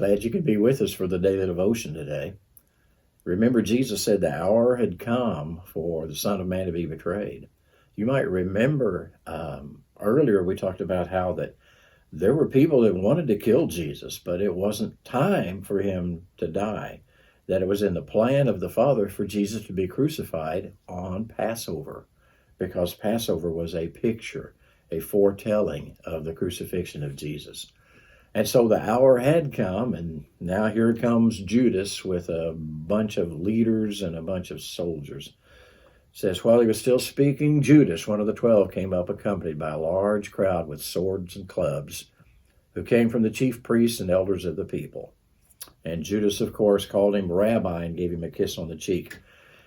Glad you could be with us for the daily devotion today. Remember, Jesus said the hour had come for the Son of Man to be betrayed. You might remember earlier we talked about how that there were people that wanted to kill Jesus, but it wasn't time for him to die. That it was in the plan of the Father for Jesus to be crucified on Passover, because Passover was a picture, a foretelling of the crucifixion of Jesus. And so the hour had come, and now here comes Judas with a bunch of leaders and a bunch of soldiers. It says, while he was still speaking, Judas, one of the 12, came up accompanied by a large crowd with swords and clubs, who came from the chief priests and elders of the people. And Judas, of course, called him Rabbi and gave him a kiss on the cheek.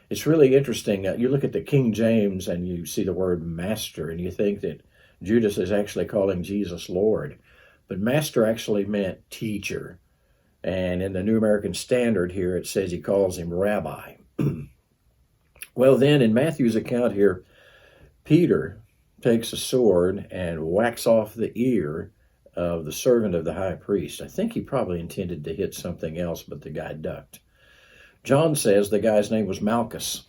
It's really interesting. You look at the King James and you see the word master, and you think that Judas is actually calling Jesus Lord. But master actually meant teacher. And in the New American Standard here, it says he calls him rabbi. Well, then in Matthew's account here, Peter takes a sword and whacks off the ear of the servant of the high priest. I think he probably intended to hit something else, but the guy ducked. John says the guy's name was Malchus.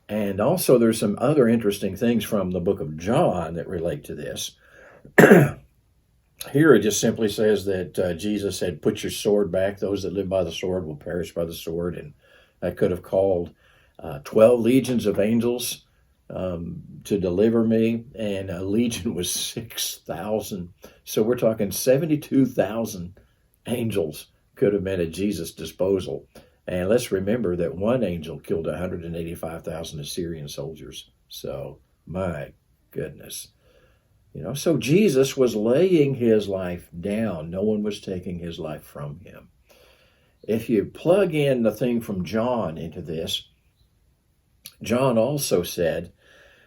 And also there's some other interesting things from the book of John that relate to this. Here it just simply says that Jesus said, put your sword back. Those that live by the sword will perish by the sword. And I could have called 12 legions of angels to deliver me. And a legion was 6,000. So we're talking 72,000 angels could have been at Jesus' disposal. And let's remember that one angel killed 185,000 Assyrian soldiers. So, my goodness. So Jesus was laying his life down. No one was taking his life from him. If you plug in the thing from John into this, John also said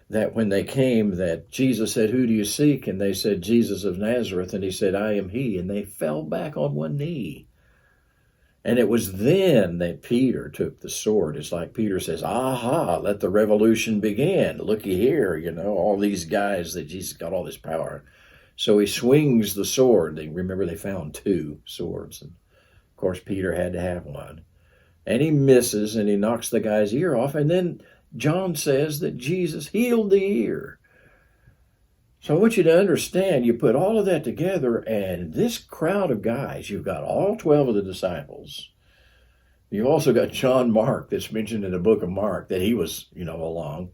that when they came, that Jesus said, who do you seek? And they said, Jesus of Nazareth. And he said, I am he. And they fell back on one knee. And it was then that Peter took the sword. It's like Peter says, aha, let the revolution begin. Looky here, all these guys that Jesus got all this power. So he swings the sword. Remember, they found 2 swords. And of course, Peter had to have one. And he misses and he knocks the guy's ear off. And then John says that Jesus healed the ear. So I want you to understand, you put all of that together, and this crowd of guys, you've got all 12 of the disciples. You've also got John Mark that's mentioned in the book of Mark, that he was, along.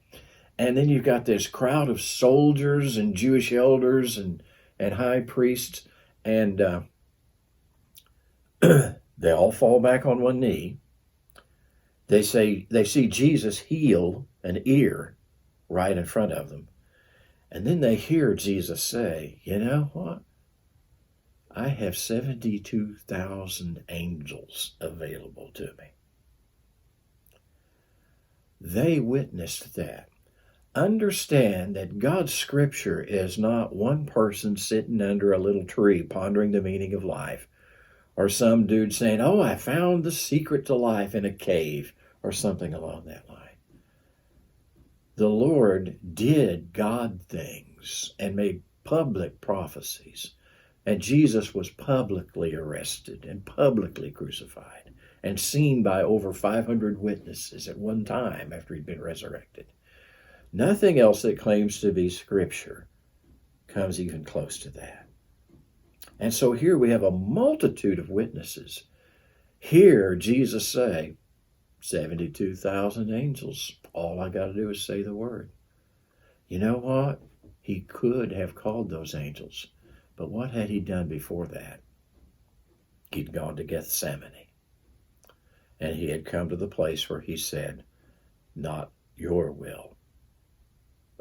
And then you've got this crowd of soldiers and Jewish elders and high priests. And they all fall back on one knee. They see Jesus heal an ear right in front of them. And then they hear Jesus say, you know what? I have 72,000 angels available to me. They witnessed that. Understand that God's scripture is not one person sitting under a little tree pondering the meaning of life, or some dude saying, oh, I found the secret to life in a cave, or something along that line. The Lord did God things and made public prophecies. And Jesus was publicly arrested and publicly crucified and seen by over 500 witnesses at one time after he'd been resurrected. Nothing else that claims to be scripture comes even close to that. And so here we have a multitude of witnesses. Hear Jesus say, 72,000 angels. All I got to do is say the word. You know what? He could have called those angels. But what had he done before that? He'd gone to Gethsemane. And he had come to the place where he said, not your will.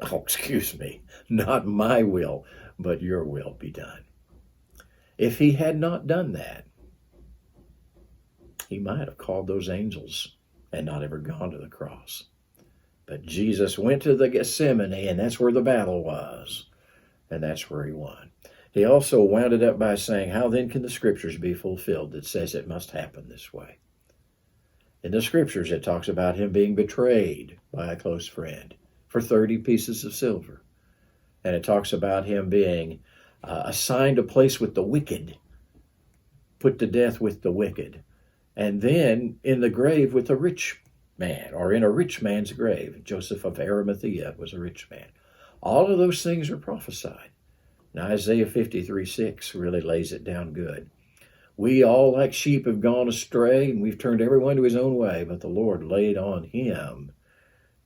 Oh, excuse me. Not my will, but your will be done. If he had not done that, he might have called those angels and not ever gone to the cross. But Jesus went to the Gethsemane, and that's where the battle was. And that's where he won. He also wound it up by saying, how then can the scriptures be fulfilled that says it must happen this way? In the scriptures, it talks about him being betrayed by a close friend for 30 pieces of silver. And it talks about him being assigned a place with the wicked. put to death with the wicked, and then in the grave with a rich man, or in a rich man's grave. Joseph of Arimathea was a rich man. All of those things are prophesied. Now, Isaiah 53:6 really lays it down good. We all like sheep have gone astray, and we've turned everyone to his own way, but the Lord laid on him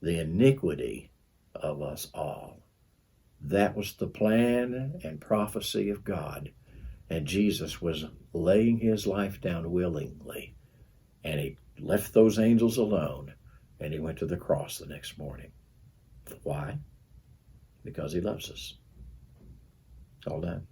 the iniquity of us all. That was the plan and prophecy of God. And Jesus was laying his life down willingly. And he left those angels alone, and he went to the cross the next morning. Why? Because he loves us. All done.